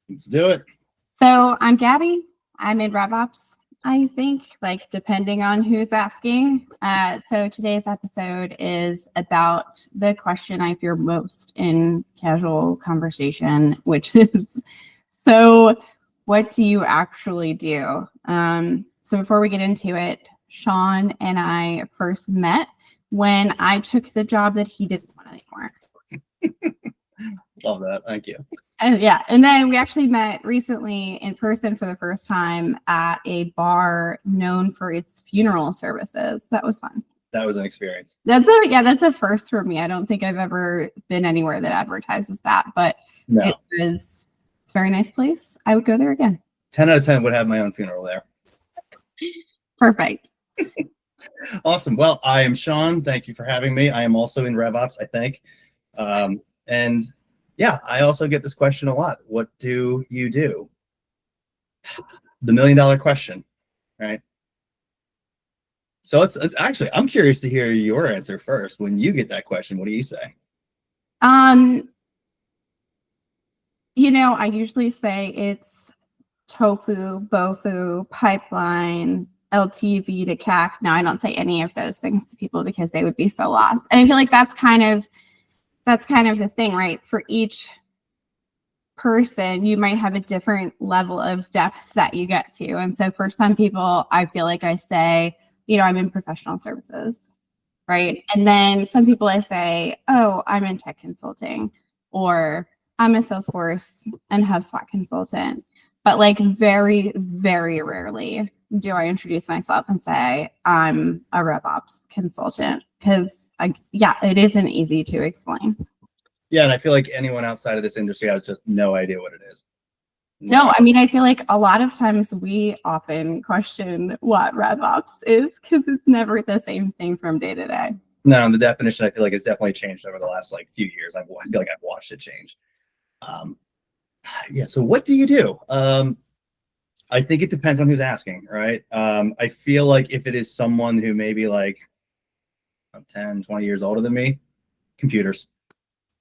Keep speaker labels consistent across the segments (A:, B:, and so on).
A: Let's do it.
B: So I'm Gabby. I'm in revops, I think, like depending on who's asking. So today's episode is about the question I fear most in casual conversation, which is, so what do you actually do? So before we get into it, Sean and I first met when I took the job that he didn't want anymore.
A: Love that. Thank you.
B: And then we actually met recently in person for the first time at a bar known for its funeral services. That was fun.
A: That was an experience.
B: That's a first for me. I don't think I've ever been anywhere that advertises that, but no. It's a very nice place. I would go there again.
A: 10 out of 10 would have my own funeral there.
B: Perfect.
A: Awesome. Well, I am Sean. Thank you for having me. I am also in revops, I think. And yeah, I also get this question a lot. What do you do? The $1 million question, right? So it's actually, I'm curious to hear your answer first. When you get that question, what do you say?
B: I usually say it's tofu, bofu, pipeline, LTV to CAC. No, I don't say any of those things to people because they would be so lost. And I feel like that's kind of the thing, right? For each person, you might have a different level of depth that you get to. And so for some people, I feel like I say, I'm in professional services, right? And then some people I say, oh, I'm in tech consulting, or I'm a Salesforce and HubSpot consultant. But like very, very rarely do I introduce myself and say I'm a RevOps consultant, because it isn't easy to explain.
A: Yeah, and I feel like anyone outside of this industry has just no idea what it is.
B: No, I mean, I feel like a lot of times we often question what RevOps is because it's never the same thing from day to day.
A: No, and the definition I feel like has definitely changed over the last few years. I feel like I've watched it change. Yeah. So what do you do? I think it depends on who's asking, right? I feel like if it is someone who may be 10, 20 years older than me, computers.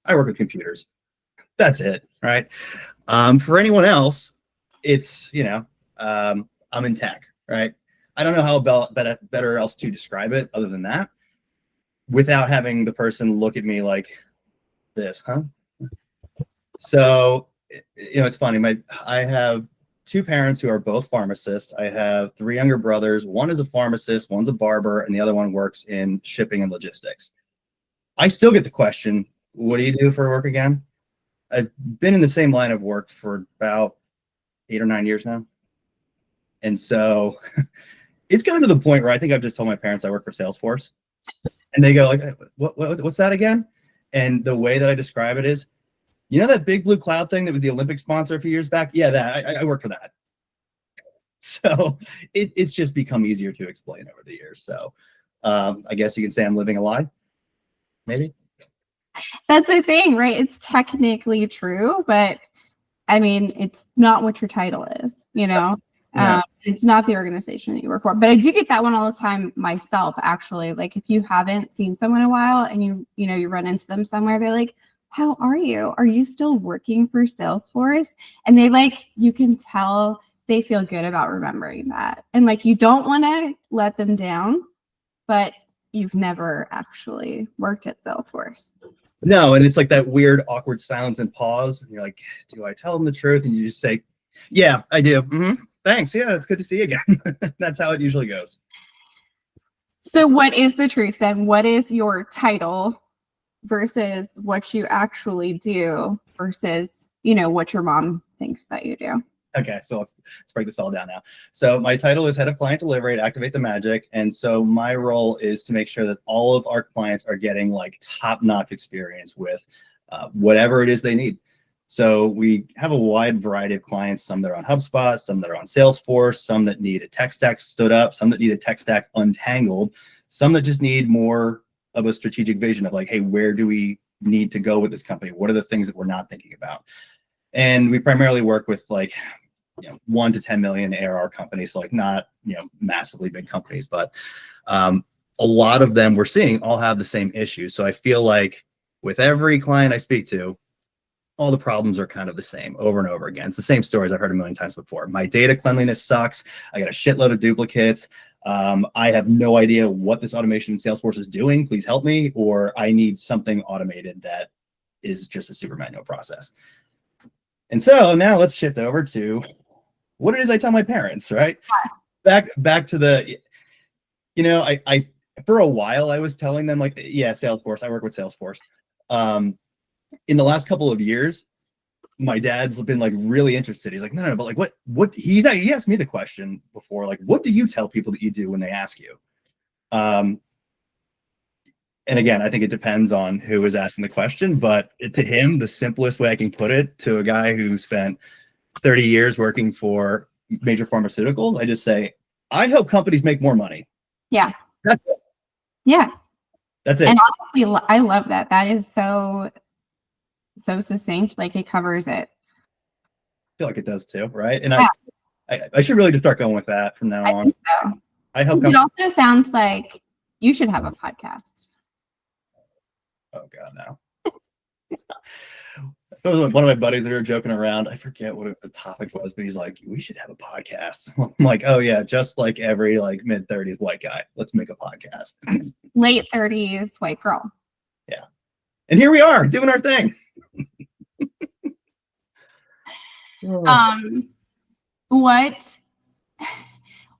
A: I work with computers. That's it, right? For anyone else, it's, I'm in tech, right? I don't know how better else to describe it other than that without having the person look at me like this, huh? So, it's funny. I have two parents who are both pharmacists. I have three younger brothers. One is a pharmacist, one's a barber, and the other one works in shipping and logistics. I still get the question, what do you do for work again? I've been in the same line of work for about 8 or 9 years now. And so it's gotten to the point where I think I've just told my parents I work for Salesforce. And they go what's that again? And the way that I describe it is, that big blue cloud thing that was the Olympic sponsor a few years back? Yeah, that I work for that. So it's just become easier to explain over the years. So I guess you can say I'm living a lie, maybe.
B: That's the thing, right? It's technically true, but I mean, it's not what your title is, Yeah. It's not the organization that you work for. But I do get that one all the time myself, actually. Like if you haven't seen someone in a while and you run into them somewhere, they're like, how are you? Are you still working for Salesforce? And they you can tell they feel good about remembering that. And you don't want to let them down, but you've never actually worked at Salesforce.
A: No, and it's that weird, awkward silence and pause. And you're like, do I tell them the truth? And you just say, yeah, I do. Mm-hmm. Thanks. Yeah, it's good to see you again. That's how it usually goes.
B: So what is the truth then? What is your title versus what you actually do versus, what your mom thinks that you do?
A: Okay, so let's break this all down now. So my title is Head of Client Delivery at Activate the Magic. And so my role is to make sure that all of our clients are getting top-notch experience with whatever it is they need. So we have a wide variety of clients, some that are on HubSpot, some that are on Salesforce, some that need a tech stack stood up, some that need a tech stack untangled, some that just need more of a strategic vision of hey, where do we need to go with this company? What are the things that we're not thinking about? And we primarily work with 1 to 10 million ARR companies, so not massively big companies, but a lot of them we're seeing all have the same issue. So I feel like with every client I speak to, all the problems are kind of the same over and over again. It's the same stories I've heard a million times before. My data cleanliness sucks. I got a shitload of duplicates. I have no idea what this automation in Salesforce is doing. Please help me. Or I need something automated that is just a super manual process. And so now let's shift over to what it is I tell my parents, right? Back to the, I for a while I was telling them like, yeah, Salesforce, I work with Salesforce. In the last couple of years, my dad's been like really interested. He's like, no, but like what he asked me the question before, like, what do you tell people that you do when they ask you? And again, I think it depends on who is asking the question, but to him, the simplest way I can put it, to a guy who spent 30 years working for major pharmaceuticals, I just say, I help companies make more money.
B: Yeah.
A: That's it.
B: Yeah.
A: That's it.
B: And honestly, I love that. That is so succinct. Like, it covers it.
A: I feel like it does too, right? And I should really just start going with that from now on.
B: Think so.
A: I help.
B: It also sounds like you should have a podcast.
A: Oh God, no. One of my buddies that were joking around. I forget what the topic was, but he's like, "We should have a podcast." I'm like, "Oh yeah, just like every like mid-30s white guy, let's make a podcast."
B: Late 30s white girl.
A: Yeah, and here we are doing our thing.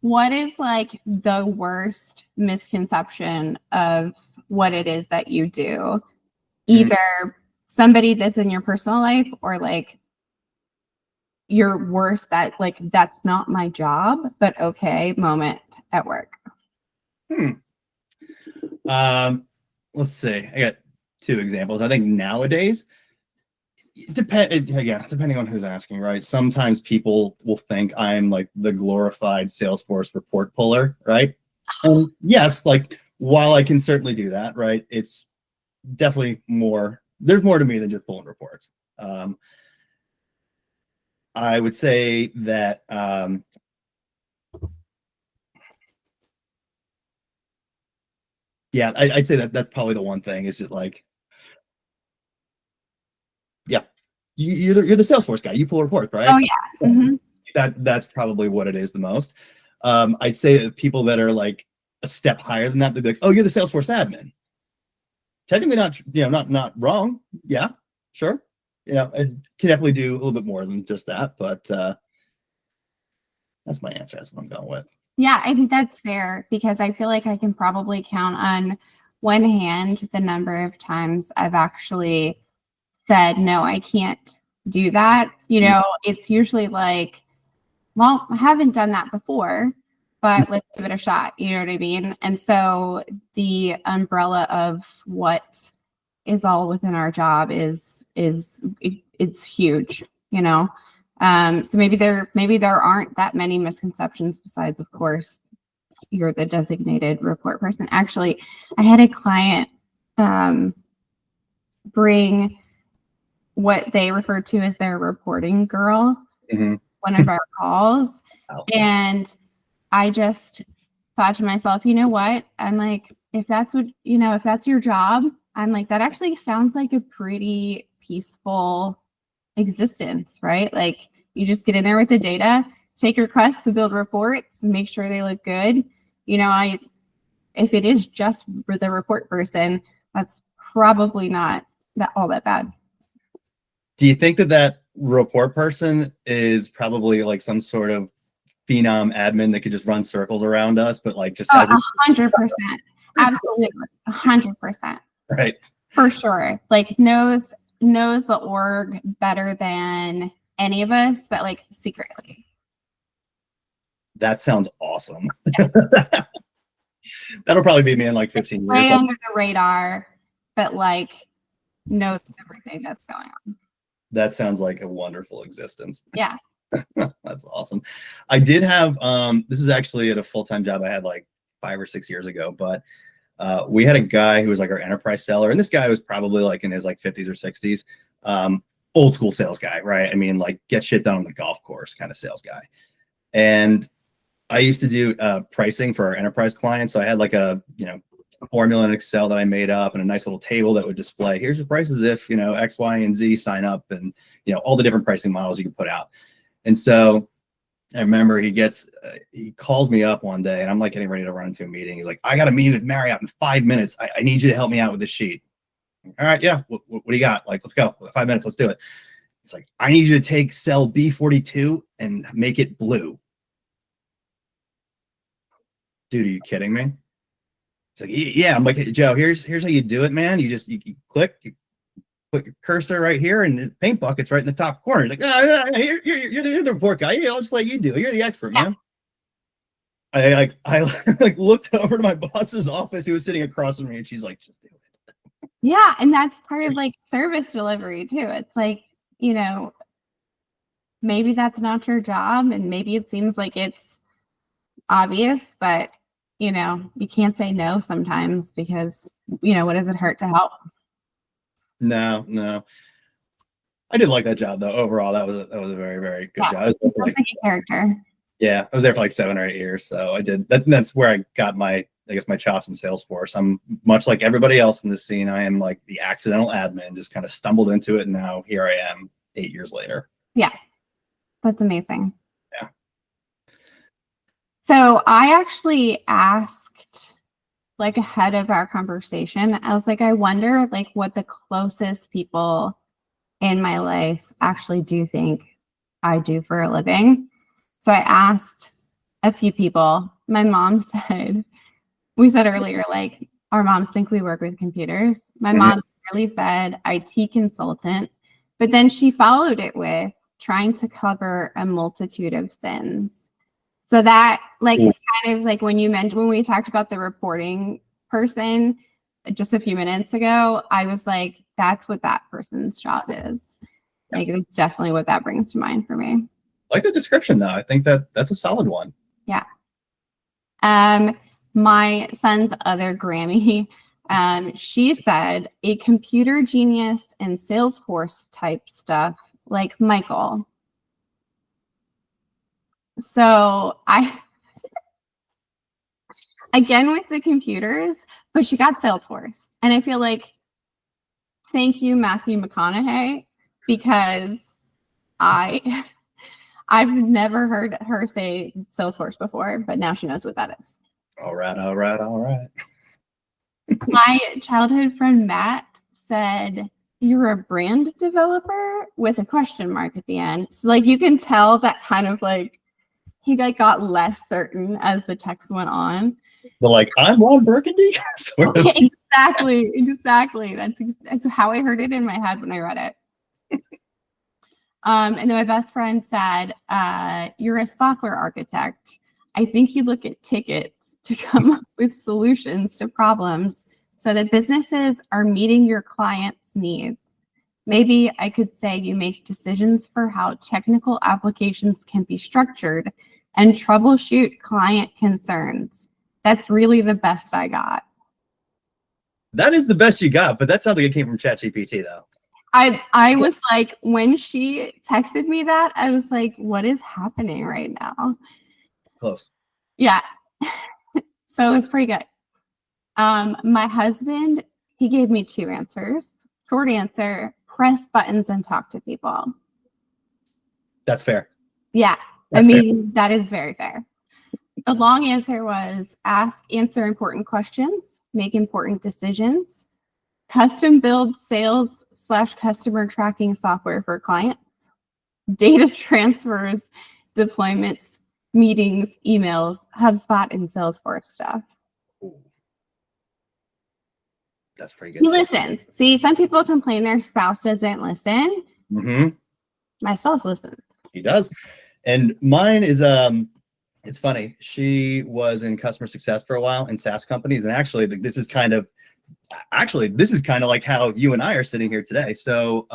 B: What is like the worst misconception of what it is that you do? Either somebody that's in your personal life, or like your worst, that like, that's not my job, but okay, moment at work.
A: Let's see. I got two examples. I think nowadays, depending on who's asking, right? Sometimes people will think I'm like the glorified Salesforce report puller, right? And yes, like while I can certainly do that, right? It's definitely more. There's more to me than just pulling reports. I would say that yeah, I'd say that that's probably the one thing. Is it like, yeah, you're the Salesforce guy. You pull reports, right?
B: Oh yeah. Mm-hmm.
A: That's probably what it is the most. I'd say that people that are like a step higher than that, they'd be like, "Oh, you're the Salesforce admin." Technically, not wrong. Yeah, sure. I can definitely do a little bit more than just that, but that's my answer. That's what I'm going with.
B: Yeah, I think that's fair, because I feel like I can probably count on one hand the number of times I've actually said, no, I can't do that. It's usually like, well, I haven't done that before, but let's give it a shot. You know what I mean? And so the umbrella of what is all within our job it's huge, so maybe there aren't that many misconceptions, besides, of course, you're the designated report person. Actually, I had a client bring what they refer to as their reporting girl, one of our calls.
A: Oh.
B: And I just thought to myself, you know what? I'm like, if that's your job, I'm like, that actually sounds like a pretty peaceful existence, right? Like, you just get in there with the data, take requests to build reports, make sure they look good. If it is just for the report person, that's probably not all that bad.
A: Do you think that report person is probably like some sort of phenom admin that could just run circles around us, but like just has
B: 100%, absolutely, 100%,
A: right?
B: For sure. Like knows the org better than any of us, but like secretly.
A: That sounds awesome. Yeah. That'll probably be me in like 15 years.
B: Way under the radar, but like knows everything that's going on.
A: That sounds like a wonderful existence.
B: Yeah.
A: That's awesome. I did have, this is actually at a full-time job I had like 5 or 6 years ago, but we had a guy who was like our enterprise seller. And this guy was probably like in his like 50s or 60s, old school sales guy, right? I mean, like get shit done on the golf course kind of sales guy. And I used to do pricing for our enterprise clients. So I had like a, a formula in Excel that I made up and a nice little table that would display, here's the prices if, X, Y, and Z sign up, and, all the different pricing models you can put out. And so I remember he calls me up one day and I'm like getting ready to run into a meeting. He's like, I got a meeting with Marriott in 5 minutes. I need you to help me out with this sheet. All right. Yeah. What do you got? Like, let's go. 5 minutes. Let's do it. It's like, I need you to take cell B42 and make it blue. Dude, are you kidding me? It's like, yeah. I'm like, Joe, here's how you do it, man. You click, you put your cursor right here, and the paint bucket's right in the top corner. He's like, you're the report guy. Yeah, I'll just let you do it. You're the expert, man. I like looked over to my boss's office, who was sitting across from me, and she's like, just do it.
B: Yeah, and that's part of like service delivery too. It's like, maybe that's not your job, and maybe it seems like it's obvious, but you can't say no sometimes, because what does it hurt to help?
A: No. I did like that job though. Overall, that was a very, very good job. I was there for
B: like a character.
A: Yeah, I was there for like 7 or 8 years. So I did that. That's where I got my chops in Salesforce. I'm much like everybody else in this scene. I am like the accidental admin, just kind of stumbled into it, and now here I am 8 years later.
B: Yeah, that's amazing.
A: Yeah.
B: So I actually asked, like, ahead of our conversation, I was like, I wonder like what the closest people in my life actually do think I do for a living. So I asked a few people. My mom said, we said earlier, like, our moms think we work with computers. My mom really said IT consultant, but then she followed it with trying to cover a multitude of sins. So that, like, kind of like when we talked about the reporting person just a few minutes ago, I was like, that's what that person's job is. Like, it's definitely what that brings to mind for me.
A: I like the description though. I think that's a solid one.
B: Yeah. My son's other Grammy, she said a computer genius and Salesforce type stuff like Michael. So again with the computers, but she got Salesforce. And I feel like, thank you, Matthew McConaughey, because I've never heard her say Salesforce before, but now she knows what that is.
A: All right.
B: My childhood friend Matt said, you're a brand developer, with a question mark at the end. So like you can tell that kind of like he like got less certain as the text went on.
A: But like, I'm Ron Burgundy. Sort of.
B: Exactly. That's how I heard it in my head when I read it. And then my best friend said, you're a software architect. I think you look at tickets to come up with solutions to problems so that businesses are meeting your clients' needs. Maybe I could say you make decisions for how technical applications can be structured and troubleshoot client concerns. That's really the best I got.
A: That is the best you got, but that sounds like it came from ChatGPT though.
B: I was like, when she texted me that, I was like, what is happening right now?
A: Close.
B: Yeah. So it was pretty good. My husband, he gave me 2 answers. Short answer, press buttons and talk to people.
A: That's fair.
B: Yeah.
A: That's
B: fair. That is very fair. The long answer was answer important questions, make important decisions, custom build sales/customer tracking software for clients, data transfers, deployments, meetings, emails, HubSpot, and Salesforce stuff.
A: Ooh. That's pretty good.
B: He listens. See, some people complain their spouse doesn't listen.
A: Mm-hmm.
B: My spouse listens.
A: He does. And mine is, it's funny. She was in customer success for a while in SaaS companies. And actually, this is kind of like how you and I are sitting here today. So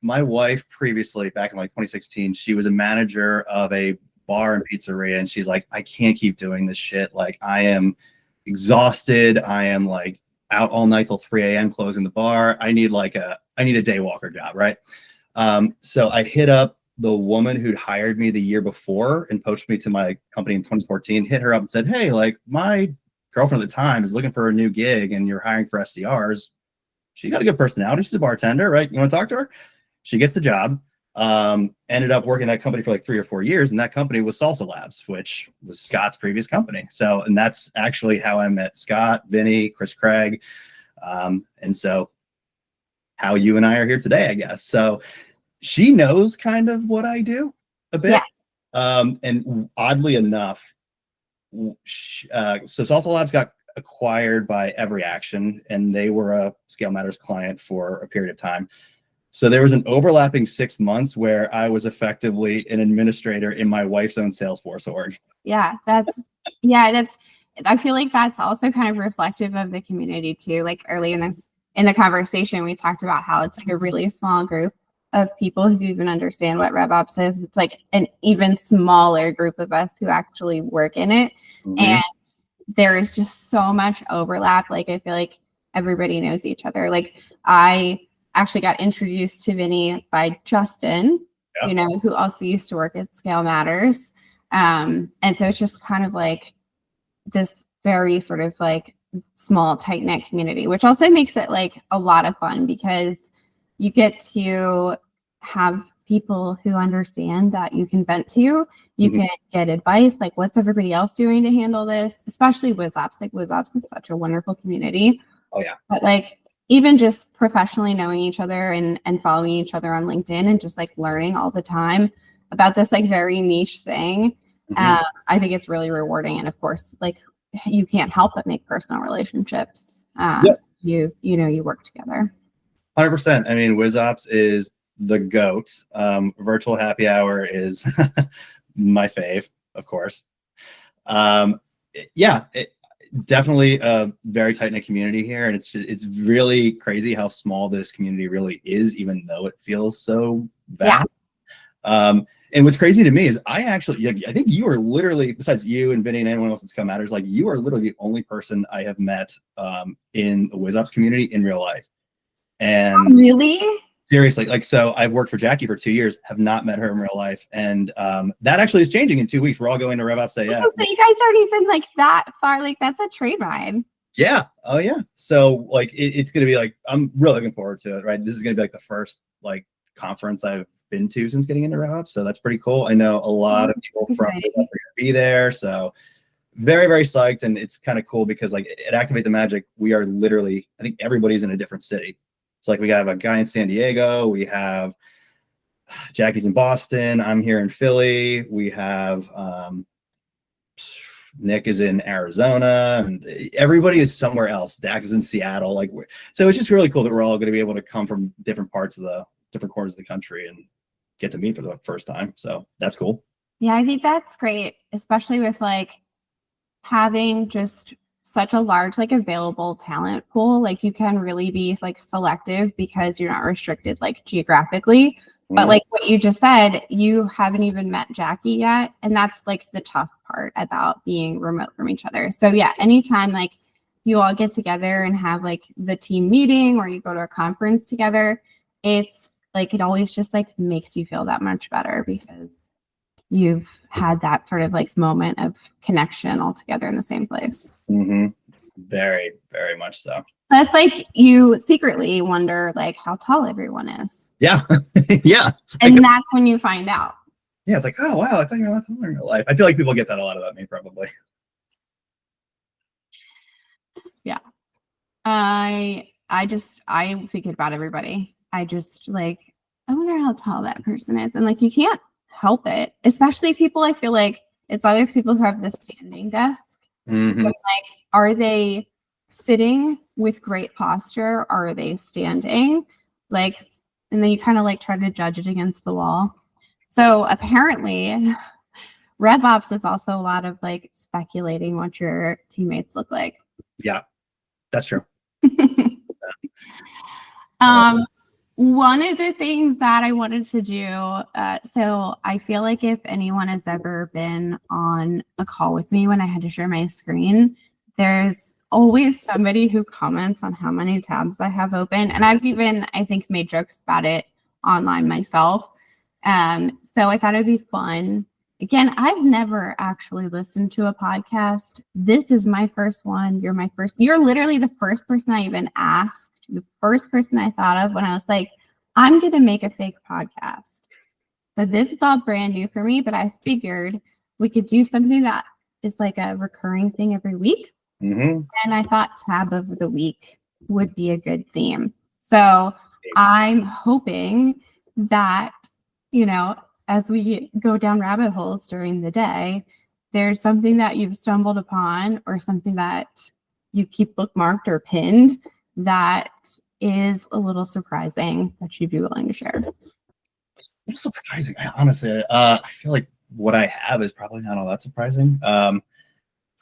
A: my wife previously, back in like 2016, she was a manager of a bar and pizzeria. And she's like, I can't keep doing this shit. Like, I am exhausted. I am like out all night till 3 a.m. closing the bar. I need a day walker job, right? So I hit up the woman who'd hired me the year before and poached me to my company in 2014, hit her up and said, hey, like, my girlfriend at the time is looking for a new gig and you're hiring for SDRs, she got a good personality. She's a bartender, right? You want to talk to her? She gets the job. Ended up working that company for like 3 or 4 years, and that company was Salsa Labs, which was Scott's previous company. So, and that's actually how I met Scott, Vinny, Chris Craig, and so how you and I are here today, I guess. So she knows kind of what I do a bit. Yeah. And oddly enough, so Salsa Labs got acquired by Every Action, and they were a Scale Matters client for a period of time. So there was an overlapping 6 months where I was effectively an administrator in my wife's own Salesforce org.
B: Yeah, I feel like that's also kind of reflective of the community too. Like early in the conversation, we talked about how it's like a really small group of people who even understand what RevOps is. It's like an even smaller group of us who actually work in it. Mm-hmm. And there is just so much overlap. Like I feel like everybody knows each other. Like I actually got introduced to Vinny by Justin, yeah, you know, who also used to work at Scale Matters. And so it's just kind of like this very sort of like small, tight-knit community, which also makes it like a lot of fun because you get to have people who understand that you can vent to. You mm-hmm. can get advice, like what's everybody else doing to handle this, especially WizOps. Like WizOps is such a wonderful community. Oh yeah. But like even just professionally knowing each other and following each other on LinkedIn and just like learning all the time about this like very niche thing. Mm-hmm. I think it's really rewarding. And of course, like you can't help but make personal relationships. Yep. You work together.
A: 100%. I mean, WizOps is the GOAT. Virtual happy hour is my fave, of course. Definitely a very tight-knit community here, and it's really crazy how small this community really is, even though it feels so vast. Yeah. And what's crazy to me is I think you are literally, besides you and Vinny and anyone else that's come Matters, like you are literally the only person I have met in the WizOps community in real life. And
B: really?
A: Seriously, like, so I've worked for Jackie for 2 years, have not met her in real life. And that actually is changing in 2 weeks. We're all going to RevOps Day. Yeah.
B: So you guys aren't even like that far. Like that's a train ride.
A: Yeah. Oh yeah. So like, it's going to be like, I'm really looking forward to it, right? This is going to be like the first like conference I've been to since getting into RevOps. So that's pretty cool. I know a lot of people from RevOps are going to be there. So very, very psyched. And it's kind of cool because like at Activate the Magic, we are literally, I think everybody's in a different city. So like we have a guy in San Diego, we have Jackie's in Boston, I'm here in Philly, we have Nick is in Arizona, and everybody is somewhere else. Dax is in Seattle. Like, so it's just really cool that we're all going to be able to come from different corners of the country and get to meet for the first time. So that's cool.
B: Yeah, I think that's great, especially with like having just such a large like available talent pool. Like you can really be like selective because you're not restricted like geographically. Mm-hmm. But like what you just said, you haven't even met Jackie yet. And that's like the tough part about being remote from each other. So yeah, anytime like you all get together and have like the team meeting or you go to a conference together, it's like it always just like makes you feel that much better because you've had that sort of like moment of connection all together in the same place.
A: Mm-hmm. Very, very much so.
B: Plus, like you secretly wonder like how tall everyone is.
A: Yeah. Yeah.
B: And that's when you find out.
A: Yeah. It's like, oh, wow. I thought you were a lot taller in real life. I feel like people get that a lot about me probably.
B: Yeah. I think about everybody. I just like, I wonder how tall that person is. And like, you can't help it, especially people. I feel like it's always people who have the standing desk. Mm-hmm. So, like, are they sitting with great posture? Or are they standing? Like, and then you kind of like try to judge it against the wall. So apparently, RevOps is also a lot of like speculating what your teammates look like.
A: Yeah, that's true.
B: One of the things that I wanted to do, so I feel like if anyone has ever been on a call with me when I had to share my screen, there's always somebody who comments on how many tabs I have open. And I've even, I think, made jokes about it online myself. So I thought it'd be fun Again, I've never actually listened to a podcast. This is my first one. You're literally the first person I even asked, the first person I thought of when I was like, I'm going to make a fake podcast. So this is all brand new for me, but I figured we could do something that is like a recurring thing every week.
A: Mm-hmm.
B: And I thought tab of the week would be a good theme. So I'm hoping that, as we go down rabbit holes during the day, there's something that you've stumbled upon or something that you keep bookmarked or pinned that is a little surprising that you'd be willing to share.
A: It's surprising. Honestly, I feel like what I have is probably not all that surprising.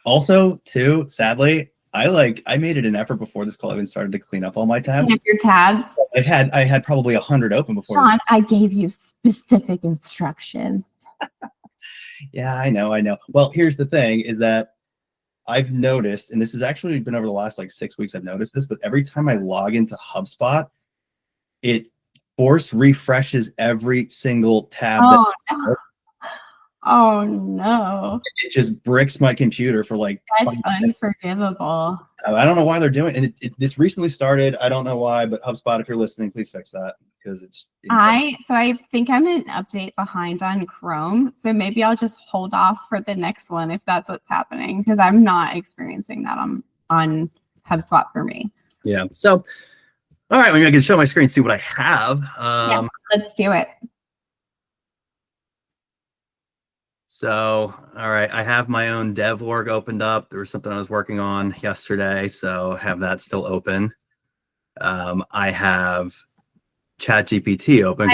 A: Also, too, sadly, I made it an effort before this call even started to clean up all my tabs.
B: Clean up your tabs.
A: I had probably 100 open before.
B: Sean, I gave you specific instructions.
A: Yeah, I know. Well, here's the thing is that I've noticed, and this has actually been over the last like 6 weeks, I've noticed this, but every time I log into HubSpot, it force refreshes every single tab.
B: Oh no.
A: It just bricks my computer for like.
B: That's unforgivable.
A: I don't know why they're doing it. This recently started. I don't know why, but HubSpot, if you're listening, please fix that because it's.
B: I think I'm an update behind on Chrome, so maybe I'll just hold off for the next one if that's what's happening because I'm not experiencing that on HubSpot for me.
A: Yeah. So, all right, I can show my screen, see what I have.
B: Yeah, let's do it.
A: So, all right, I have my own dev org opened up. There was something I was working on yesterday, so have that still open. I have ChatGPT open.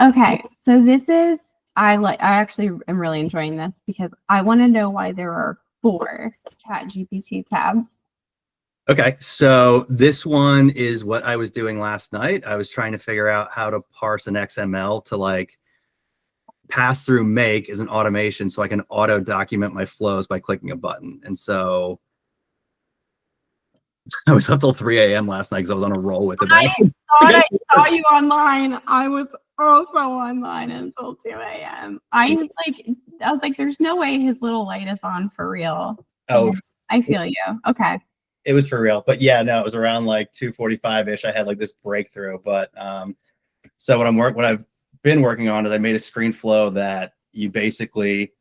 B: Okay, so this is I actually am really enjoying this because I want to know why there are 4 ChatGPT tabs.
A: Okay, so this one is what I was doing last night. I was trying to figure out how to parse an XML to like pass through make as an automation so I can auto document my flows by clicking a button. And so I was up till 3 a.m. last night because I was on a roll with it.
B: I thought I saw you online. I was also online until 2 a.m. I was like, there's no way his little light is on for real.
A: Oh,
B: I feel you. Okay.
A: It was for real. But yeah, no, it was around like 2:45-ish. I had like this breakthrough. But so what I've been working on is I made a screen flow that you basically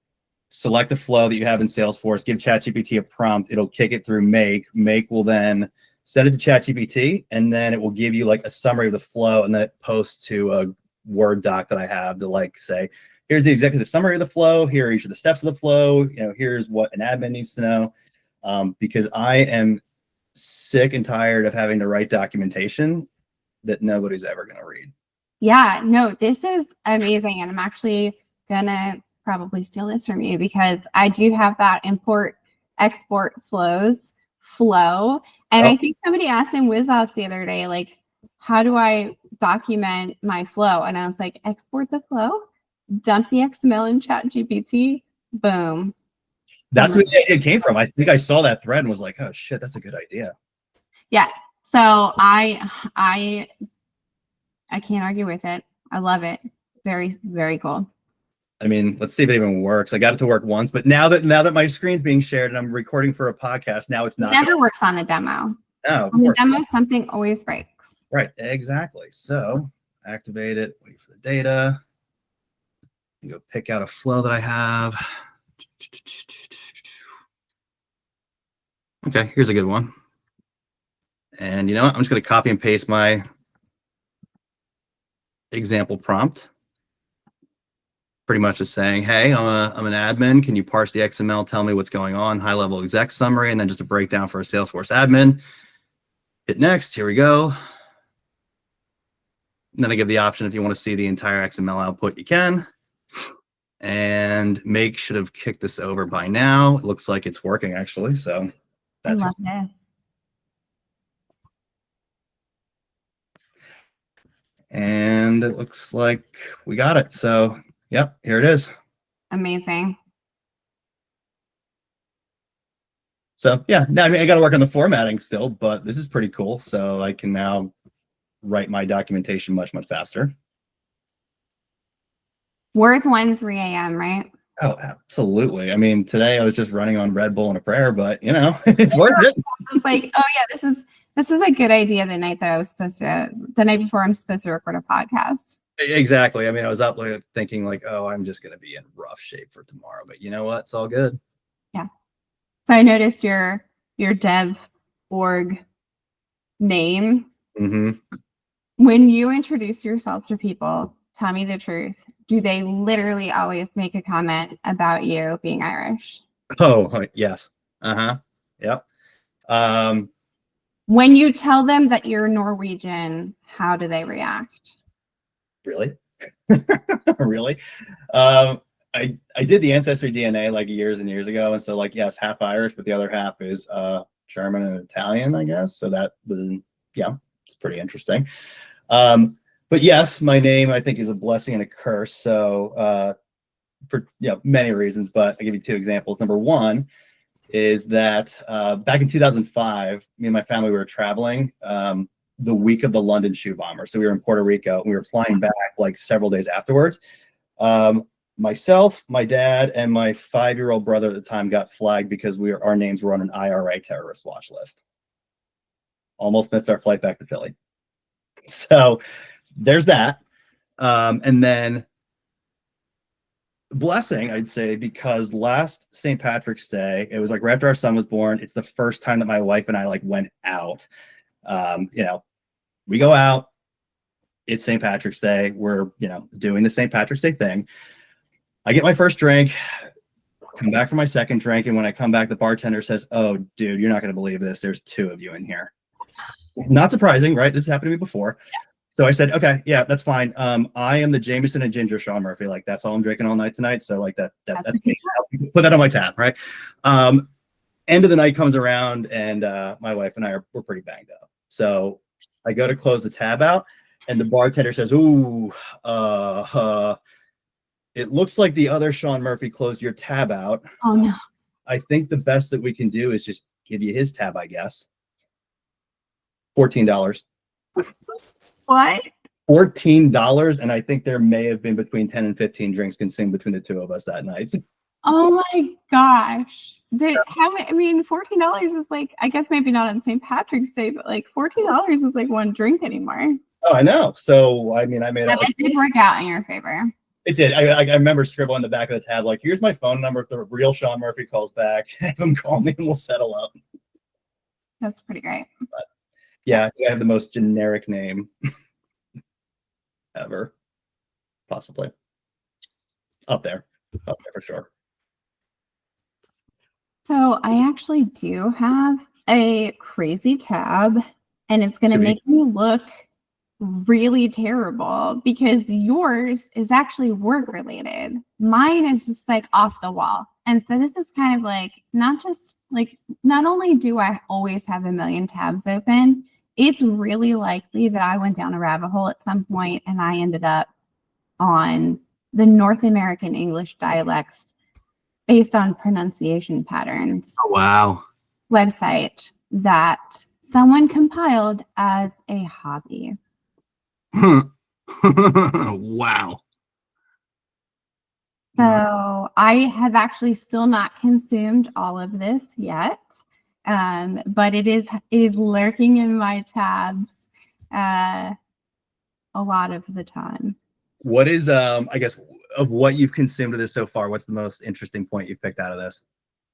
A: select a flow that you have in Salesforce, give ChatGPT a prompt, it'll kick it through Make. Make will then send it to ChatGPT, and then it will give you like a summary of the flow, and then it posts to a Word doc that I have to like say, here's the executive summary of the flow, here are each of the steps of the flow, here's what an admin needs to know. Because I am sick and tired of having to write documentation that nobody's ever going to read.
B: Yeah, no, this is amazing. And I'm actually going to probably steal this from you because I do have that import export flow. And I think somebody asked in WizOps the other day, like, how do I document my flow? And I was like, export the flow, dump the XML in ChatGPT, boom.
A: That's where the idea came from. I think I saw that thread and was like, oh shit, that's a good idea.
B: Yeah. So I can't argue with it. I love it. Very, very cool.
A: I mean, let's see if it even works. I got it to work once, but now that my screen's being shared and I'm recording for a podcast, now it's not.
B: It never works on a demo.
A: No.
B: On the demo, something always breaks.
A: Right. Exactly. So activate it, wait for the data. Go pick out a flow that I have. Okay, here's a good one. And you know what? I'm just going to copy and paste my example prompt. Pretty much just saying, hey, I'm an admin. Can you parse the XML? Tell me what's going on. High level exec summary, and then just a breakdown for a Salesforce admin. Hit next. Here we go. And then I give the option if you want to see the entire XML output, you can. And Make should have kicked this over by now. It looks like it's working actually. So that's
B: I love this.
A: And it looks like we got it. So yep, here it is.
B: Amazing.
A: So yeah, I mean, I got to work on the formatting still, but this is pretty cool. So I can now write my documentation much, much faster.
B: Worth 1 3 a.m., right?
A: Oh, absolutely. I mean, today I was just running on Red Bull and a prayer, but you know, it's worth it.
B: It's like, oh yeah, this is a good idea the night before I'm supposed to record a podcast.
A: Exactly. I mean, I was up like thinking like, oh, I'm just gonna be in rough shape for tomorrow, but you know what? It's all good.
B: Yeah. So I noticed your dev org name.
A: Mm-hmm.
B: When you introduce yourself to people, tell me the truth. Do they literally always make a comment about you being Irish?
A: Oh, yes. Uh-huh. Yep.
B: When you tell them that you're Norwegian, how do they react?
A: Really? Really? I did the ancestry DNA like years and years ago, and so like yes, half Irish, but the other half is German and Italian, I guess. So that was it's pretty interesting. But yes, my name I think is a blessing and a curse. So for many reasons, but I'll give you two examples. Number one is that back in 2005, me and my family were traveling the week of the London shoe bomber. So we were in Puerto Rico and we were flying back like several days afterwards. Myself, my dad, and my 5-year-old brother at the time got flagged because our names were on an IRA terrorist watch list. Almost missed our flight back to Philly. So there's that. And then blessing, I'd say, because last St. Patrick's Day, it was like right after our son was born. It's the first time that my wife and I like went out. We go out. It's St. Patrick's Day. We're doing the St. Patrick's Day thing. I get my first drink, come back for my second drink, and when I come back, the bartender says, "Oh, dude, you're not going to believe this. There's 2 of you in here." Not surprising, right? This has happened to me before. So I said, "Okay, yeah, that's fine. I am the Jameson and Ginger Sean Murphy. Like that's all I'm drinking all night tonight. So like that's me. Put that on my tab, right?" End of the night comes around, and my wife and I we're pretty banged up. So I go to close the tab out, and the bartender says, "Ooh, it looks like the other Sean Murphy closed your tab out.
B: Oh no.
A: I think the best that we can do is just give you his tab, I guess." $14.
B: What?
A: $14, and I think there may have been between 10 and 15 drinks consumed between the two of us that night.
B: Oh my gosh. I mean, $14 is like, I guess maybe not on St. Patrick's Day, but like $14 is like one drink anymore.
A: Oh, I know. So I mean, I made
B: it did work out in your favor.
A: It did. I remember scribbling on the back of the tab, like, here's my phone number. If the real Sean Murphy calls back, have him call me and we'll settle up.
B: That's pretty great.
A: But yeah, I think I have the most generic name ever, possibly. Up there for sure.
B: So I actually do have a crazy tab, and it's going to make me look really terrible because yours is actually work related. Mine is just like off the wall. And so this is kind of like not only do I always have a million tabs open, it's really likely that I went down a rabbit hole at some point and I ended up on the North American English dialects based on pronunciation patterns.
A: Oh, wow.
B: Website that someone compiled as a hobby.
A: Wow.
B: So I have actually still not consumed all of this yet, but it is lurking in my tabs a lot of the time.
A: What is I guess of what you've consumed of this so far, what's the most interesting point you've picked out of this?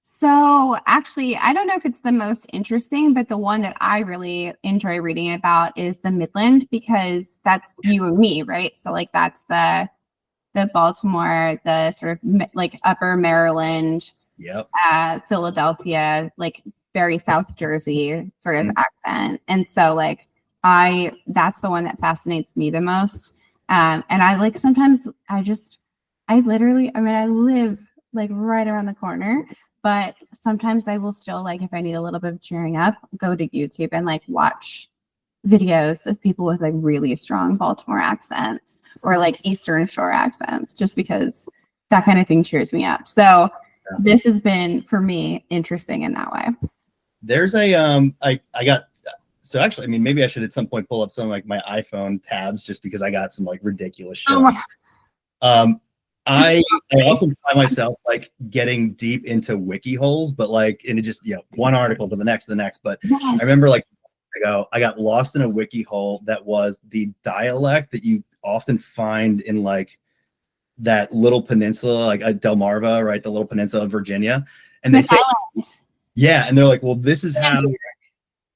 B: So actually, I don't know if it's the most interesting, but the one that I really enjoy reading about is the Midland, because that's you and me, right? So like that's the Baltimore, the sort of like upper Maryland,
A: yep,
B: Philadelphia, like very South Jersey sort of accent. And so like that's the one that fascinates me the most. And I like sometimes I live like right around the corner. But sometimes I will still, like, if I need a little bit of cheering up, go to YouTube and like watch videos of people with like really strong Baltimore accents or like Eastern Shore accents, just because that kind of thing cheers me up. So this has been for me interesting in that way.
A: There's a so actually, I mean, maybe I should at some point pull up some like my iPhone tabs just because I got some like ridiculous shit.
B: Oh my.
A: I often find myself like getting deep into wiki holes, but like in just one article to the next, But
B: Yes.
A: I remember like I got lost in a wiki hole that was the dialect that you often find in like that little peninsula, like Delmarva, right? The little peninsula of Virginia. And they
B: Smith
A: say,
B: Island.
A: yeah, and they're like, well, this is how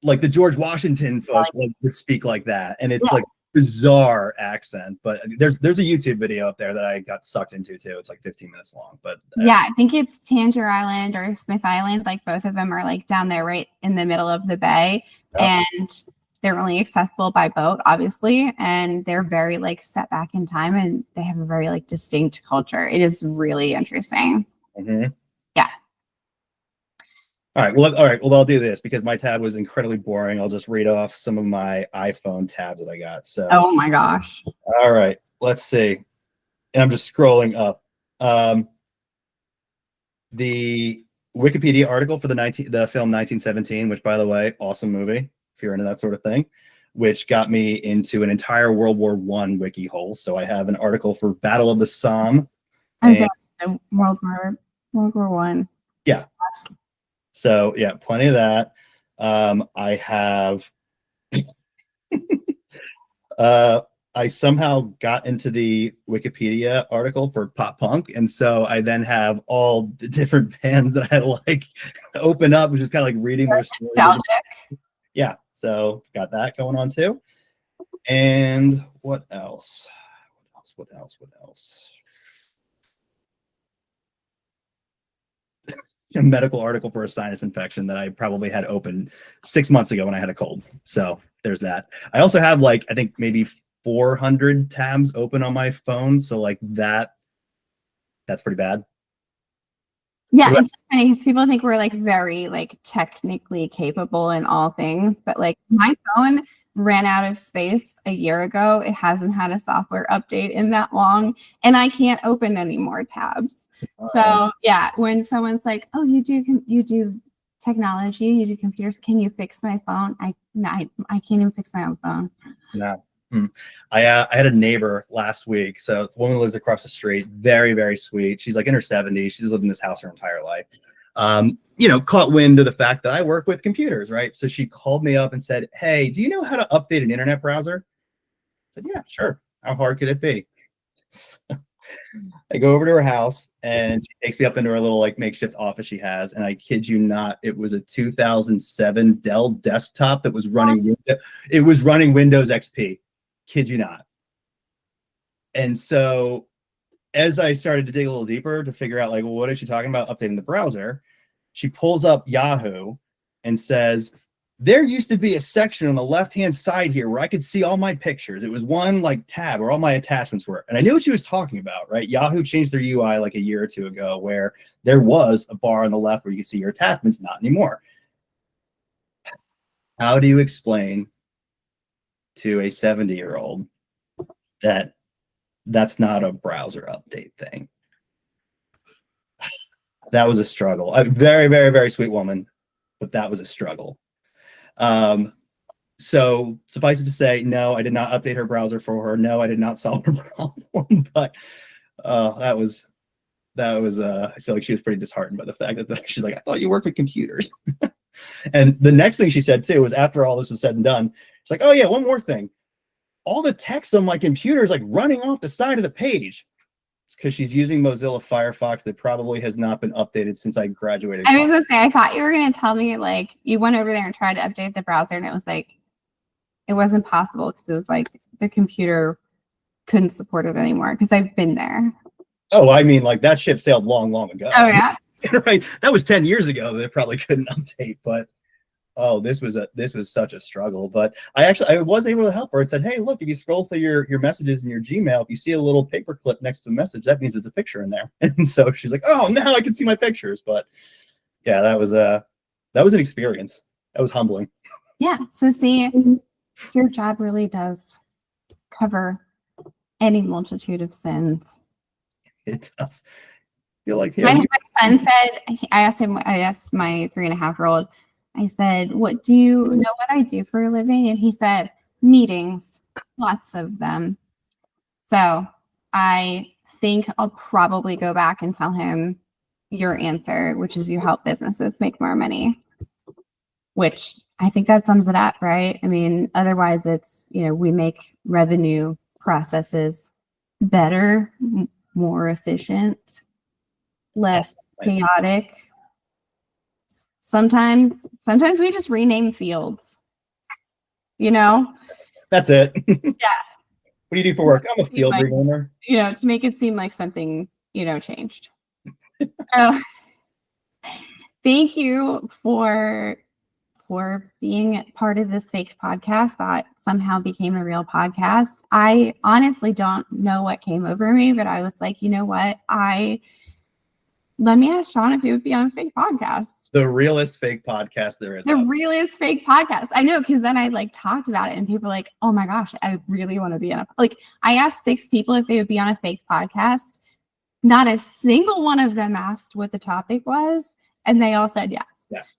A: like the George Washington folk like would speak like that. And it's like bizarre accent, but there's a YouTube video up there that I got sucked into too. It's like 15 minutes long, but
B: yeah, I think it's Tangier Island or Smith Island. Like both of them are like down there right in the middle of the bay, and they're only accessible by boat, obviously, and they're very like set back in time, and they have a very like distinct culture. It is really interesting. Yeah.
A: All right. Well, I'll do this because my tab was incredibly boring. I'll just read off some of my iPhone tabs that I got. So,
B: oh my gosh.
A: All right. Let's see. And I'm just scrolling up. The Wikipedia article for the film 1917, which, by the way, awesome movie if you're into that sort of thing, which got me into an entire World War I wiki hole. So I have an article for Battle of the Somme.
B: Okay. World War One.
A: Yeah. So yeah, plenty of that. I have I somehow got into the Wikipedia article for pop punk, and so I then have all the different bands that I like open up, which is kind of like reading their stories. Yeah, so got that going on too. And what else? What else? A medical article for a sinus infection that I probably had open 6 months ago when I had a cold. So there's that. I also have like, I think maybe 400 tabs open on my phone. So like that's pretty bad.
B: Yeah, it's funny because people think we're like very like technically capable in all things, but like my phone ran out of space a year ago. It hasn't had a software update in that long, and I can't open any more tabs. So yeah, when someone's like, "Oh, you do technology, you do computers, can you fix my phone?" I can't even fix my own phone.
A: No. I had a neighbor last week. So it's a woman who lives across the street. Very, very sweet. She's like in her 70s. She's lived in this house her entire life. Caught wind of the fact that I work with computers, right? So she called me up and said, "Hey, do you know how to update an internet browser?" I said, "Yeah, sure. How hard could it be?" So I go over to her house and she takes me up into her little like makeshift office she has. And I kid you not, it was a 2007 Dell desktop that was running. It was running Windows XP. Kid you not. And so as I started to dig a little deeper to figure out like, well, what is she talking about updating the browser? She pulls up Yahoo and says, there used to be a section on the left-hand side here where I could see all my pictures. It was one like tab where all my attachments were. And I knew what she was talking about, right? Yahoo changed their UI like a year or two ago where there was a bar on the left where you could see your attachments, not anymore. How do you explain to a 70-year-old that that's not a browser update thing? That was a struggle. A very, very, very sweet woman, but that was a struggle. So suffice it to say, no, I did not update her browser for her. No, I did not solve her problem. But that was I feel like she was pretty disheartened by the fact that she's like, I thought you worked with computers. And the next thing she said too was after all this was said and done, she's like, oh yeah, one more thing. All the text on my computer is like running off the side of the page. It's because she's using Mozilla Firefox that probably has not been updated since I graduated.
B: I was gonna say, I thought you were gonna tell me like you went over there and tried to update the browser, and it was like it wasn't possible because it was like the computer couldn't support it anymore. Because I've been there.
A: Oh, I mean, like that ship sailed long, long ago.
B: Oh yeah,
A: right. That was 10 years ago. They probably couldn't update, but oh, this was such a struggle. But I was able to help her. It said, hey, look, if you scroll through your messages in your Gmail, if you see a little paper clip next to a message, that means it's a picture in there. And so she's like, oh, now I can see my pictures. But yeah, that was an experience. That was humbling.
B: Yeah. So see, your job really does cover any multitude of sins.
A: It does. Feel like
B: my friend said, I asked my 3.5-year-old, I said, what do you know what I do for a living? And he said, meetings, lots of them. So I think I'll probably go back and tell him your answer, which is you help businesses make more money, which I think that sums it up, right? I mean, otherwise it's, we make revenue processes better, more efficient, less chaotic. Sometimes we just rename fields,
A: That's it.
B: Yeah.
A: What do you do for work? I'm a field renamer.
B: To make it seem like something, changed. Oh, thank you for being part of this fake podcast that somehow became a real podcast. I honestly don't know what came over me, but I was like, you know what? Let me ask Sean if he would be on a fake podcast.
A: The realest fake podcast there is.
B: The realest fake podcast. I know, because then I talked about it and people were like, oh my gosh, I really want to be on I asked 6 people if they would be on a fake podcast. Not a single one of them asked what the topic was. And they all said yes.
A: Yes.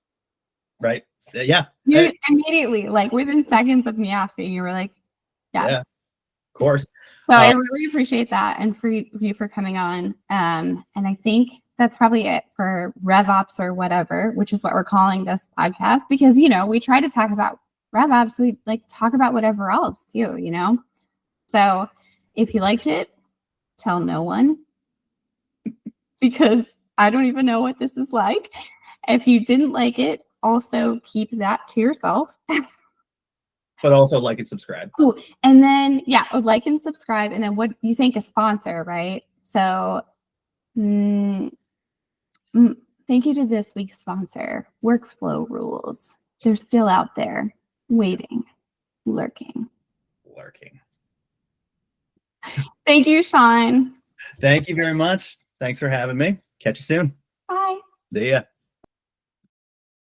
A: Right. Yeah.
B: You immediately, within seconds of me asking, you were like, yes.
A: Yeah, of course.
B: So I really appreciate that, and for you for coming on. And I think that's probably it for revops or whatever, which is what we're calling this podcast, because we try to talk about revops, we talk about whatever else too, So if you liked it, tell no one, because I don't even know what this is like. If you didn't like it, also keep that to yourself.
A: But also like and subscribe.
B: Oh, and then like and subscribe, and then what you think a sponsor, right? So thank you to this week's sponsor, Workflow Rules. They're still out there, waiting, lurking. Thank you, Sean.
A: Thank you very much. Thanks for having me. Catch you soon.
B: Bye.
A: See ya.